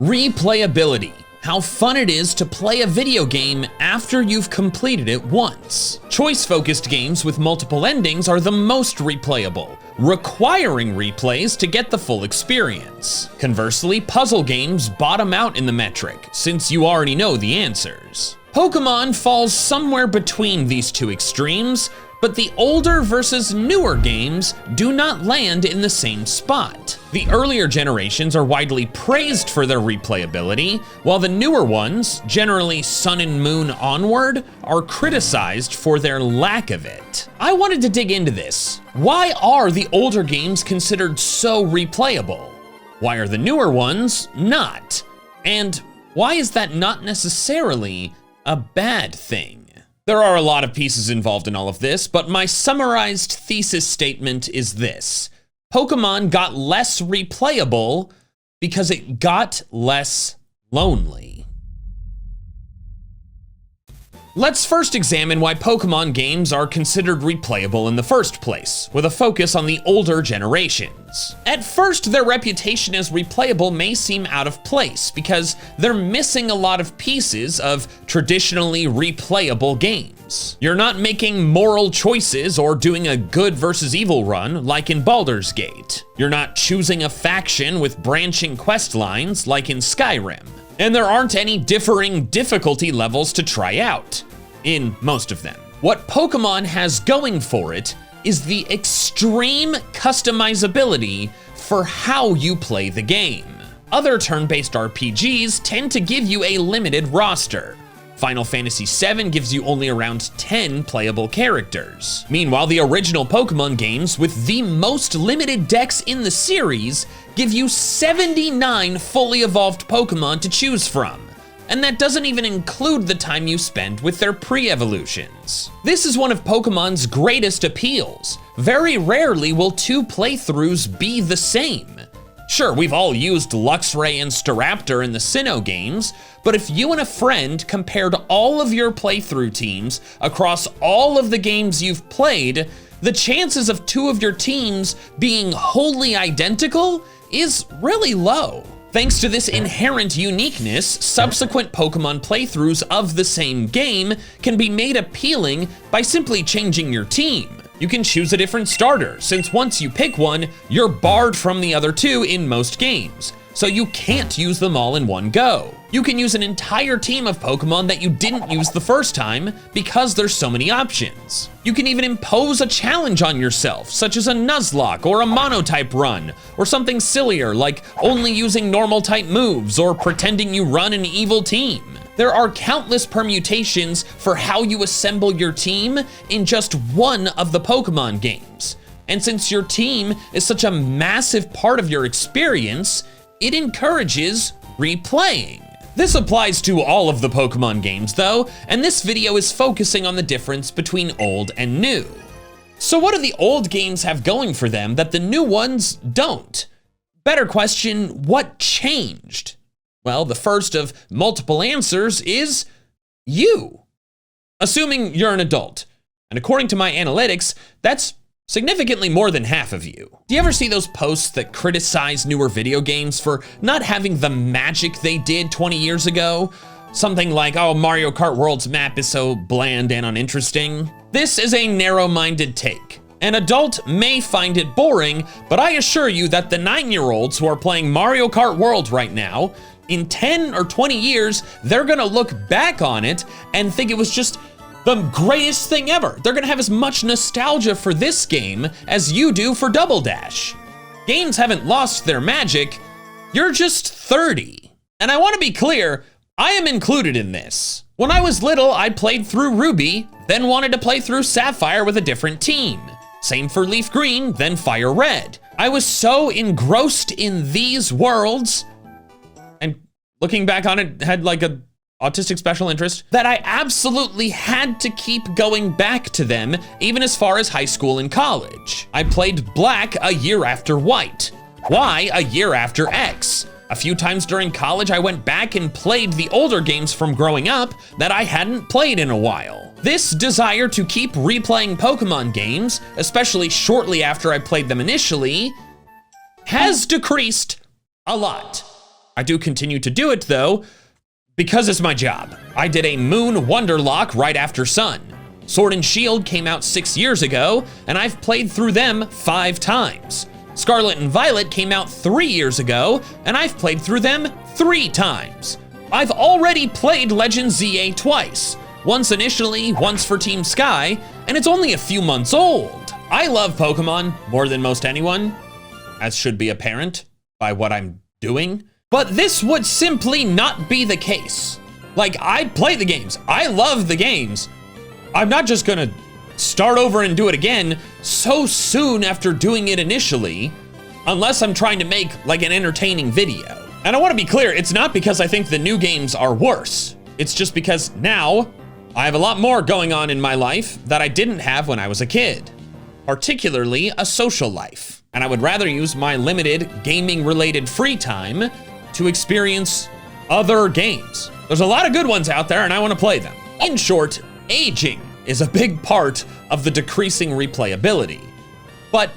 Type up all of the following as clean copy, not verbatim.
Replayability. How fun it is to play a video game after you've completed it once. Choice-focused games with multiple endings are the most replayable, requiring replays to get the full experience. Conversely, puzzle games bottom out in the metric, since you already know the answers. Pokémon falls somewhere between these two extremes, but the older versus newer games do not land in the same spot. The earlier generations are widely praised for their replayability, while the newer ones, generally Sun and Moon onward, are criticized for their lack of it. I wanted to dig into this. Why are the older games considered so replayable? Why are the newer ones not? And why is that not necessarily a bad thing? There are a lot of pieces involved in all of this, but my summarized thesis statement is this. Pokémon got less replayable because it got less lonely. Let's first examine why Pokémon games are considered replayable in the first place, with a focus on the older generations. At first, their reputation as replayable may seem out of place because they're missing a lot of pieces of traditionally replayable games. You're not making moral choices or doing a good versus evil run like in Baldur's Gate. You're not choosing a faction with branching quest lines like in Skyrim. And there aren't any differing difficulty levels to try out, in most of them. What Pokémon has going for it is the extreme customizability for how you play the game. Other turn-based RPGs tend to give you a limited roster. Final Fantasy VII gives you only around 10 playable characters. Meanwhile, the original Pokémon games with the most limited decks in the series give you 79 fully evolved Pokémon to choose from. And that doesn't even include the time you spend with their pre-evolutions. This is one of Pokémon's greatest appeals. Very rarely will two playthroughs be the same. Sure, we've all used Luxray and Staraptor in the Sinnoh games, but if you and a friend compared all of your playthrough teams across all of the games you've played, the chances of two of your teams being wholly identical is really low. Thanks to this inherent uniqueness, subsequent Pokémon playthroughs of the same game can be made appealing by simply changing your team. You can choose a different starter, since once you pick one, you're barred from the other two in most games, so you can't use them all in one go. You can use an entire team of Pokémon that you didn't use the first time because there's so many options. You can even impose a challenge on yourself, such as a Nuzlocke or a Monotype run, or something sillier like only using normal type moves or pretending you run an evil team. There are countless permutations for how you assemble your team in just one of the Pokémon games. And since your team is such a massive part of your experience, it encourages replaying. This applies to all of the Pokémon games though, and this video is focusing on the difference between old and new. So what do the old games have going for them that the new ones don't? Better question, what changed? Well, the first of multiple answers is you. Assuming you're an adult. And according to my analytics, that's significantly more than half of you. Do you ever see those posts that criticize newer video games for not having the magic they did 20 years ago? Something like, oh, Mario Kart World's map is so bland and uninteresting. This is a narrow-minded take. An adult may find it boring, but I assure you that the 9-year-olds who are playing Mario Kart World right now, in 10 or 20 years, they're gonna look back on it and think it was just the greatest thing ever. They're gonna have as much nostalgia for this game as you do for Double Dash. Games haven't lost their magic, you're just 30. And I wanna be clear, I am included in this. When I was little, I played through Ruby, then wanted to play through Sapphire with a different team. Same for Leaf Green, then Fire Red. I was so engrossed in these worlds, and looking back on it, had like a autistic special interest, that I absolutely had to keep going back to them, even as far as high school and college. I played Black a year after White, Y a year after X. A few times during college, I went back and played the older games from growing up that I hadn't played in a while. This desire to keep replaying Pokémon games, especially shortly after I played them initially, has decreased a lot. I do continue to do it though, because it's my job. I did a Moon Wonderlock right after Sun. Sword and Shield came out 6 years ago, and I've played through them 5 times. Scarlet and Violet came out 3 years ago, and I've played through them 3 times. I've already played Legend ZA twice. Once initially, once for Team Sky, and it's only a few months old. I love Pokemon more than most anyone, as should be apparent by what I'm doing. But this would simply not be the case. Like, I play the games, I love the games. I'm not just gonna start over and do it again so soon after doing it initially, unless I'm trying to make like an entertaining video. And I wanna be clear, it's not because I think the new games are worse. It's just because now I have a lot more going on in my life that I didn't have when I was a kid, particularly a social life. And I would rather use my limited gaming-related free time to experience other games. There's a lot of good ones out there and I wanna play them. In short, aging is a big part of the decreasing replayability. But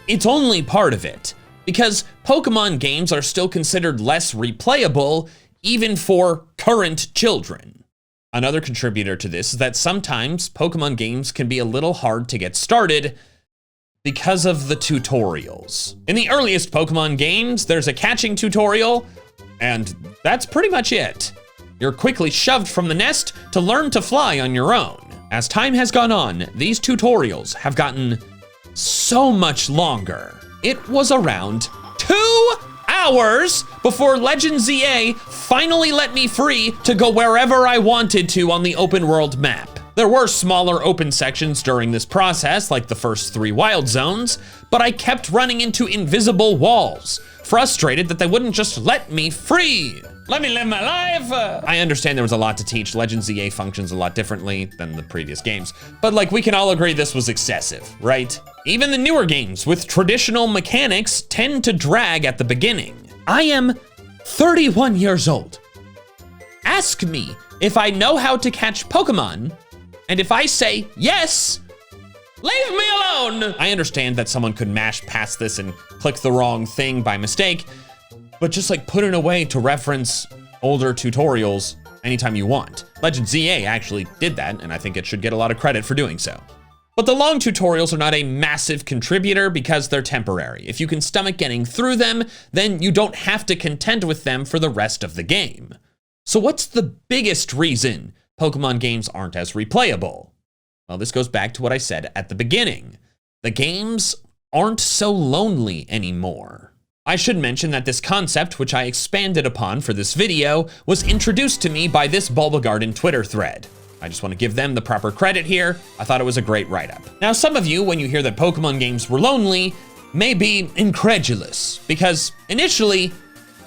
it's only part of it, because Pokemon games are still considered less replayable even for current children. Another contributor to this is that sometimes Pokemon games can be a little hard to get started because of the tutorials. In the earliest Pokemon games, there's a catching tutorial, and that's pretty much it. You're quickly shoved from the nest to learn to fly on your own. As time has gone on, these tutorials have gotten so much longer. It was around 2 hours before Legend ZA finally let me free to go wherever I wanted to on the open world map. There were smaller open sections during this process, like the first 3 wild zones, but I kept running into invisible walls, frustrated that they wouldn't just let me free. Let me live my life. I understand there was a lot to teach. Legend ZA functions a lot differently than the previous games, but like we can all agree this was excessive, right? Even the newer games with traditional mechanics tend to drag at the beginning. I am 31 years old. Ask me if I know how to catch Pokemon, and if I say yes, leave me alone. I understand that someone could mash past this and click the wrong thing by mistake, but just like put it away to reference older tutorials anytime you want. Legend ZA actually did that, and I think it should get a lot of credit for doing so. But the long tutorials are not a massive contributor because they're temporary. If you can stomach getting through them, then you don't have to contend with them for the rest of the game. So what's the biggest reason Pokemon games aren't as replayable? Well, this goes back to what I said at the beginning. The games aren't so lonely anymore. I should mention that this concept, which I expanded upon for this video, was introduced to me by this Bulbagarden Twitter thread. I just want to give them the proper credit here. I thought it was a great write-up. Now, some of you, when you hear that Pokemon games were lonely, may be incredulous, because initially,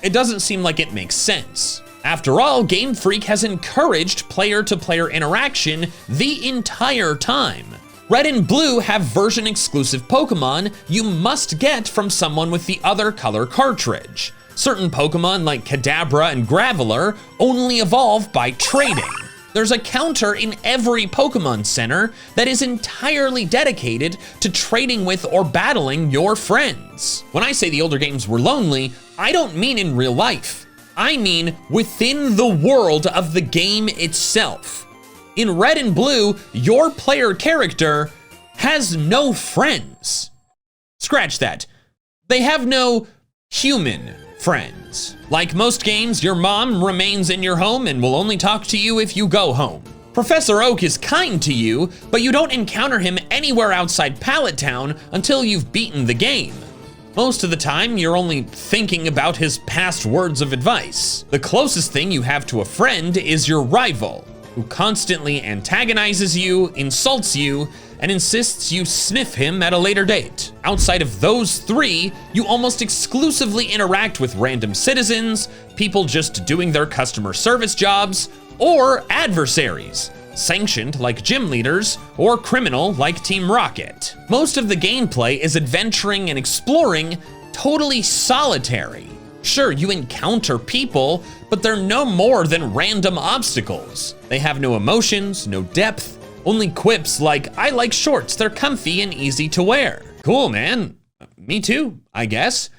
it doesn't seem like it makes sense. After all, Game Freak has encouraged player-to-player interaction the entire time. Red and Blue have version-exclusive Pokemon you must get from someone with the other color cartridge. Certain Pokemon like Kadabra and Graveler only evolve by trading. There's a counter in every Pokemon Center that is entirely dedicated to trading with or battling your friends. When I say the older games were lonely, I don't mean in real life. I mean within the world of the game itself. In Red and Blue, your player character has no friends. Scratch that. They have no human friends. Like most games, your mom remains in your home and will only talk to you if you go home. Professor Oak is kind to you, but you don't encounter him anywhere outside Pallet Town until you've beaten the game. Most of the time, you're only thinking about his past words of advice. The closest thing you have to a friend is your rival, who constantly antagonizes you, insults you, and insists you sniff him at a later date. Outside of those 3, you almost exclusively interact with random citizens, people just doing their customer service jobs, or adversaries, sanctioned like gym leaders, or criminal like Team Rocket. Most of the gameplay is adventuring and exploring, totally solitary. Sure, you encounter people, but they're no more than random obstacles. They have no emotions, no depth, only quips like, I like shorts, they're comfy and easy to wear. Cool, man. Me too, I guess.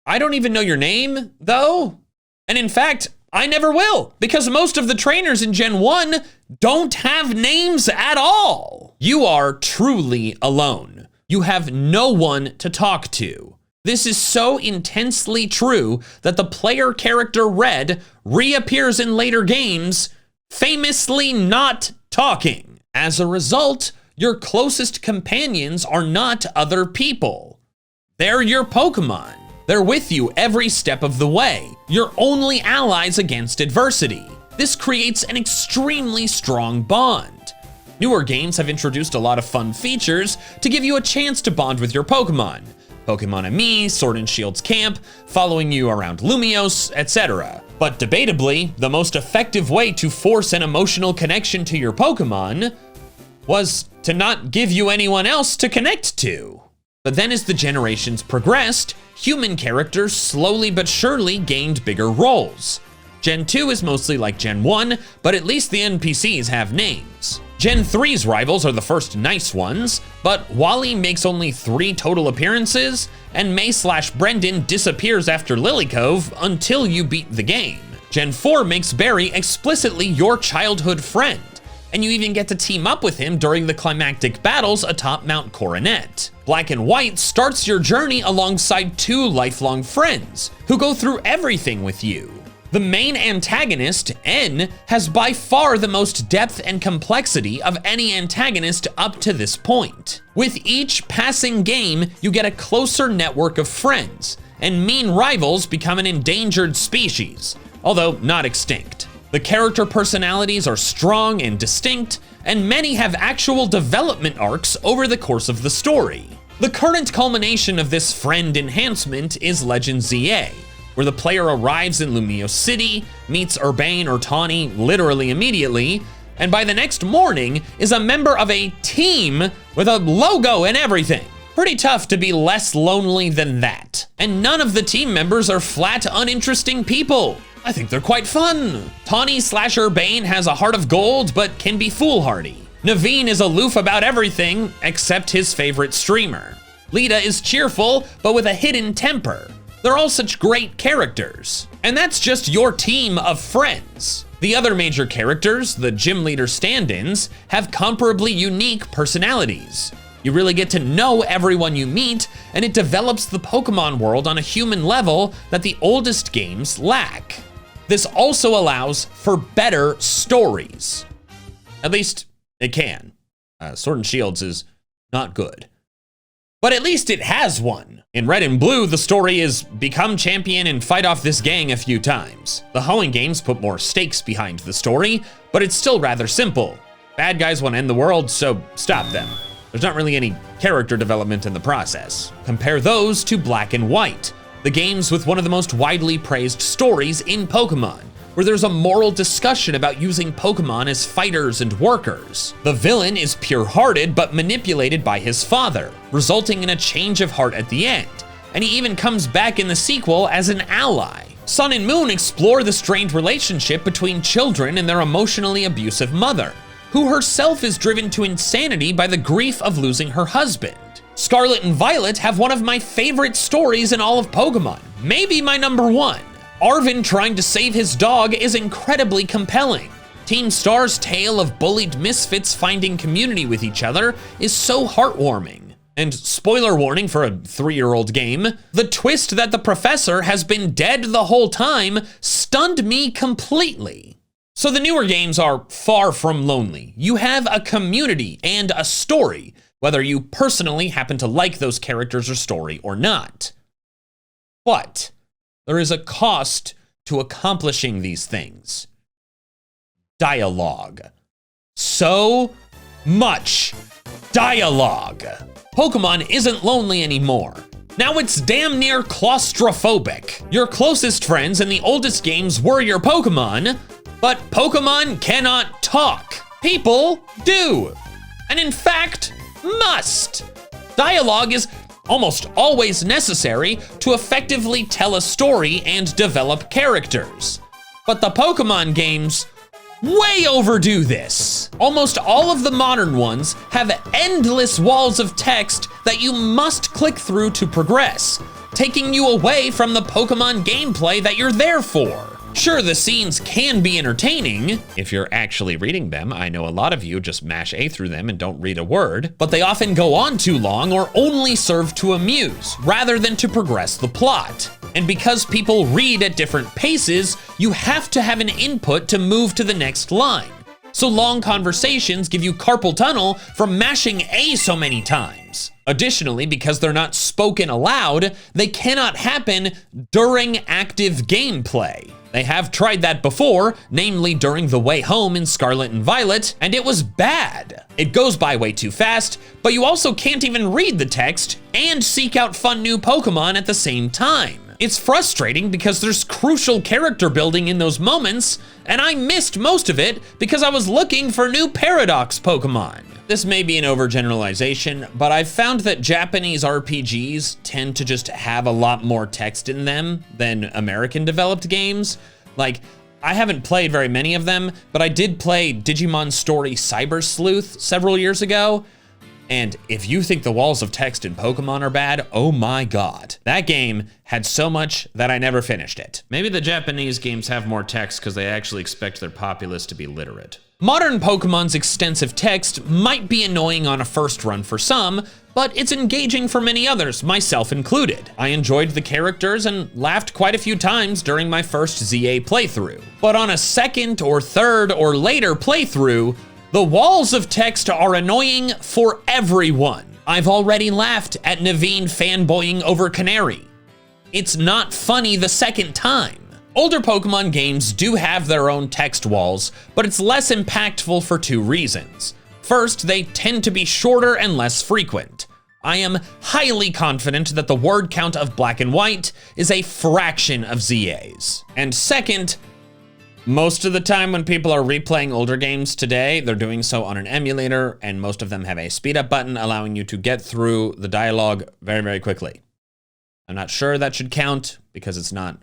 I don't even know your name, though. And in fact, I never will, because most of the trainers in Gen 1 don't have names at all. You are truly alone. You have no one to talk to. This is so intensely true that the player character Red reappears in later games, famously not talking. As a result, your closest companions are not other people. They're your Pokemon. They're with you every step of the way. Your only allies against adversity. This creates an extremely strong bond. Newer games have introduced a lot of fun features to give you a chance to bond with your Pokemon. Pokemon Ami, Sword and Shield's camp, following you around Lumiose, etc. But debatably, the most effective way to force an emotional connection to your Pokemon was to not give you anyone else to connect to. But then as the generations progressed, human characters slowly but surely gained bigger roles. Gen 2 is mostly like Gen 1, but at least the NPCs have names. Gen 3's rivals are the first nice ones, but Wally makes only 3 total appearances, and May/Brendan disappears after Lilycove until you beat the game. Gen 4 makes Barry explicitly your childhood friend, and you even get to team up with him during the climactic battles atop Mount Coronet. Black and White starts your journey alongside 2 lifelong friends, who go through everything with you. The main antagonist, N, has by far the most depth and complexity of any antagonist up to this point. With each passing game, you get a closer network of friends, and mean rivals become an endangered species, although not extinct. The character personalities are strong and distinct, and many have actual development arcs over the course of the story. The current culmination of this friend enhancement is Legend ZA, where the player arrives in Lumiose City, meets Urbane or Tawny literally immediately, and by the next morning is a member of a team with a logo and everything. Pretty tough to be less lonely than that. And none of the team members are flat uninteresting people. I think they're quite fun. Tawny/Urbane has a heart of gold, but can be foolhardy. Naveen is aloof about everything except his favorite streamer. Lita is cheerful, but with a hidden temper. They're all such great characters. And that's just your team of friends. The other major characters, the gym leader stand-ins, have comparably unique personalities. You really get to know everyone you meet, and it develops the Pokemon world on a human level that the oldest games lack. This also allows for better stories. At least it can. Sword and Shields is not good. But at least it has one. In Red and Blue, the story is become champion and fight off this gang a few times. The Hoenn games put more stakes behind the story, but it's still rather simple. Bad guys want to end the world, so stop them. There's not really any character development in the process. Compare those to Black and White, the games with one of the most widely praised stories in Pokemon, where there's a moral discussion about using Pokemon as fighters and workers. The villain is pure-hearted but manipulated by his father, resulting in a change of heart at the end, and he even comes back in the sequel as an ally. Sun and Moon explore the strained relationship between children and their emotionally abusive mother, who herself is driven to insanity by the grief of losing her husband. Scarlet and Violet have one of my favorite stories in all of Pokemon, maybe my #1. Arven trying to save his dog is incredibly compelling. Team Star's tale of bullied misfits finding community with each other is so heartwarming. And spoiler warning for a 3-year-old game, the twist that the professor has been dead the whole time stunned me completely. So the newer games are far from lonely. You have a community and a story, whether you personally happen to like those characters or story or not. But there is a cost to accomplishing these things. Dialogue. So much dialogue. Pokemon isn't lonely anymore. Now it's damn near claustrophobic. Your closest friends in the oldest games were your Pokemon, but Pokemon cannot talk. People do. And in fact, must. Dialogue is almost always necessary to effectively tell a story and develop characters. But the Pokemon games way overdo this. Almost all of the modern ones have endless walls of text that you must click through to progress, taking you away from the Pokemon gameplay that you're there for. Sure, the scenes can be entertaining if you're actually reading them. I know a lot of you just mash A through them and don't read a word, but they often go on too long or only serve to amuse rather than to progress the plot. And because people read at different paces, you have to have an input to move to the next line. So long conversations give you carpal tunnel from mashing A so many times. Additionally, because they're not spoken aloud, they cannot happen during active gameplay. They have tried that before, namely during The Way Home in Scarlet and Violet, and it was bad. It goes by way too fast, but you also can't even read the text and seek out fun new Pokemon at the same time. It's frustrating because there's crucial character building in those moments, and I missed most of it because I was looking for new Paradox Pokemon. This may be an overgeneralization, but I've found that Japanese RPGs tend to just have a lot more text in them than American developed games. Like, I haven't played very many of them, but I did play Digimon Story Cyber Sleuth several years ago. And if you think the walls of text in Pokemon are bad, oh my God. That game had so much that I never finished it. Maybe the Japanese games have more text because they actually expect their populace to be literate. Modern Pokemon's extensive text might be annoying on a first run for some, but it's engaging for many others, myself included. I enjoyed the characters and laughed quite a few times during my first ZA playthrough. But on a second or third or later playthrough, the walls of text are annoying for everyone. I've already laughed at Naveen fanboying over Canary. It's not funny the second time. Older Pokemon games do have their own text walls, but it's less impactful for two reasons. First, they tend to be shorter and less frequent. I am highly confident that the word count of Black and White is a fraction of ZA's. And second, most of the time when people are replaying older games today, they're doing so on an emulator, and most of them have a speed up button allowing you to get through the dialogue very, very quickly. I'm not sure that should count because it's not,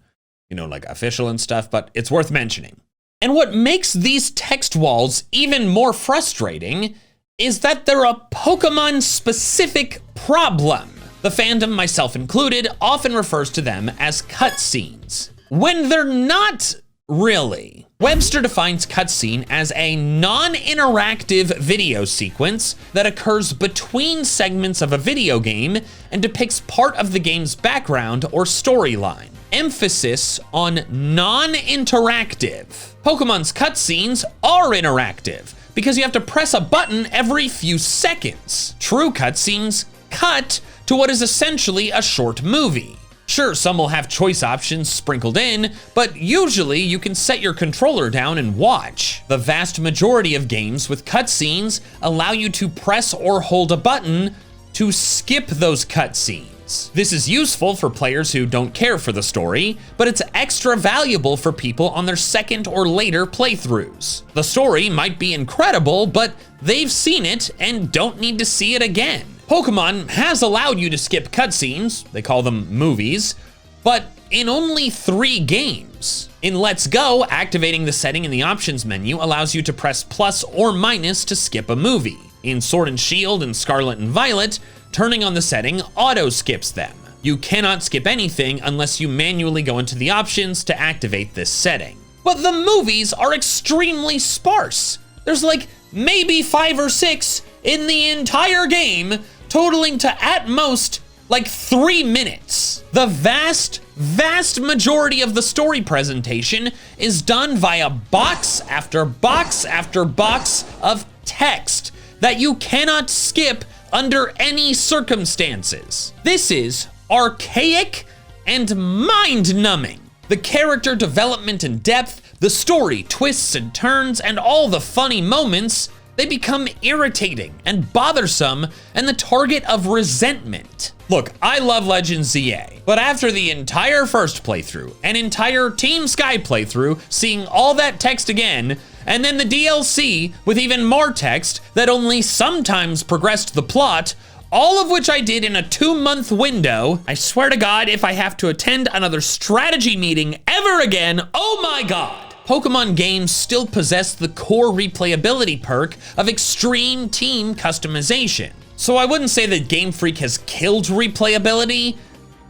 like official and stuff, but it's worth mentioning. And what makes these text walls even more frustrating is that they're a Pokemon specific problem. The fandom, myself included, often refers to them as cutscenes, when they're not really. Webster defines cutscene as a non-interactive video sequence that occurs between segments of a video game and depicts part of the game's background or storyline. Emphasis on non-interactive. Pokemon's cutscenes are interactive because you have to press a button every few seconds. True cutscenes cut to what is essentially a short movie. Sure, some will have choice options sprinkled in, but usually you can set your controller down and watch. The vast majority of games with cutscenes allow you to press or hold a button to skip those cutscenes. This is useful for players who don't care for the story, but it's extra valuable for people on their second or later playthroughs. The story might be incredible, but they've seen it and don't need to see it again. Pokemon has allowed you to skip cutscenes, they call them movies, but in only 3 games. In Let's Go, activating the setting in the options menu allows you to press plus or minus to skip a movie. In Sword and Shield and Scarlet and Violet, turning on the setting auto skips them. You cannot skip anything unless you manually go into the options to activate this setting. But the movies are extremely sparse. There's like maybe 5 or 6 in the entire game, totaling to at most like 3 minutes. The vast majority of the story presentation is done via box after box after box of text that you cannot skip under any circumstances. This is archaic and mind-numbing. The character development and depth, the story twists and turns, and all the funny moments, they become irritating and bothersome and the target of resentment. Look, I love Legends ZA, but after the entire first playthrough, an entire Team Sky playthrough, seeing all that text again, and then the DLC with even more text that only sometimes progressed the plot, all of which I did in a 2-month window, I swear to God, if I have to attend another strategy meeting ever again, oh my God. Pokemon games still possess the core replayability perk of extreme team customization. So I wouldn't say that Game Freak has killed replayability,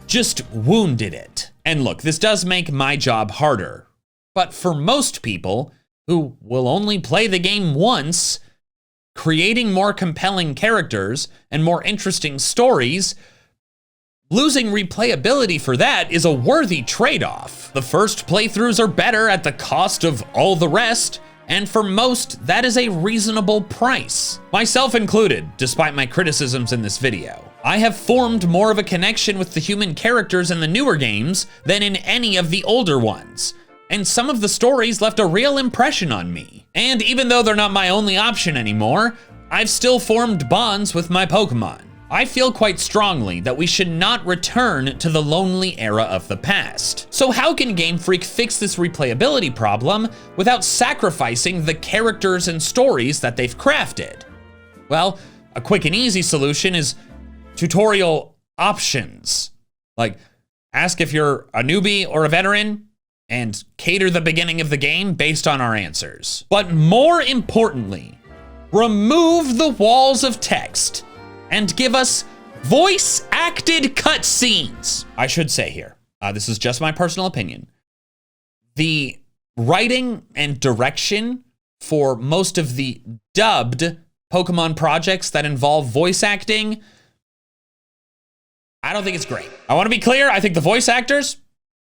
just wounded it. And look, this does make my job harder. But for most people who will only play the game once, creating more compelling characters and more interesting stories, losing replayability for that is a worthy trade-off. The first playthroughs are better at the cost of all the rest, and for most, that is a reasonable price. Myself included, despite my criticisms in this video. I have formed more of a connection with the human characters in the newer games than in any of the older ones, and some of the stories left a real impression on me. And even though they're not my only option anymore, I've still formed bonds with my Pokemon. I feel quite strongly that we should not return to the lonely era of the past. So how can Game Freak fix this replayability problem without sacrificing the characters and stories that they've crafted? Well, a quick and easy solution is tutorial options. Like, ask if you're a newbie or a veteran, and cater the beginning of the game based on our answers. But more importantly, remove the walls of text and give us voice-acted cutscenes. I should say here, this is just my personal opinion. The writing and direction for most of the dubbed Pokemon projects that involve voice acting, I don't think it's great. I want to be clear, I think the voice actors,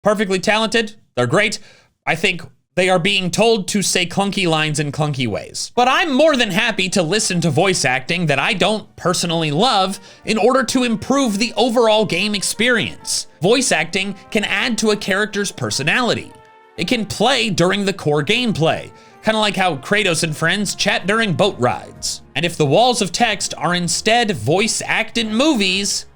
perfectly talented, they're great. I think they are being told to say clunky lines in clunky ways. But I'm more than happy to listen to voice acting that I don't personally love in order to improve the overall game experience. Voice acting can add to a character's personality. It can play during the core gameplay, kind of like how Kratos and friends chat during boat rides. And if the walls of text are instead voice-acted movies,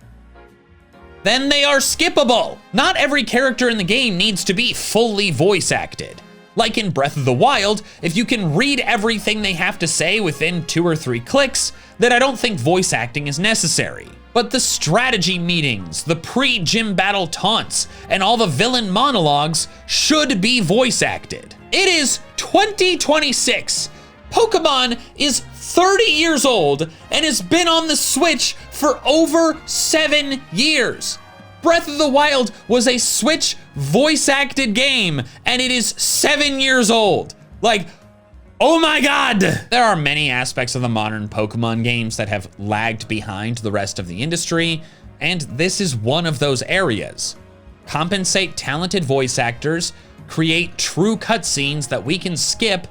then they are skippable. Not every character in the game needs to be fully voice acted. Like in Breath of the Wild, if you can read everything they have to say within 2 or 3 clicks, then I don't think voice acting is necessary. But the strategy meetings, the pre-gym battle taunts, and all the villain monologues should be voice acted. It is 2026. Pokemon is 30 years old and has been on the Switch for over 7 years. Breath of the Wild was a Switch voice-acted game, and it is 7 years old. Like, oh my God! There are many aspects of the modern Pokemon games that have lagged behind the rest of the industry, and this is one of those areas. Compensate talented voice actors, create true cutscenes that we can skip,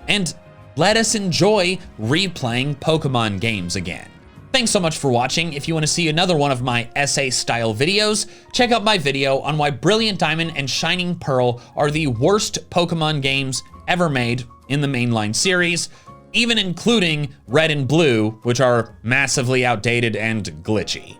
and let us enjoy replaying Pokemon games again. Thanks so much for watching. If you want to see another one of my essay-style videos, check out my video on why Brilliant Diamond and Shining Pearl are the worst Pokemon games ever made in the mainline series, even including Red and Blue, which are massively outdated and glitchy.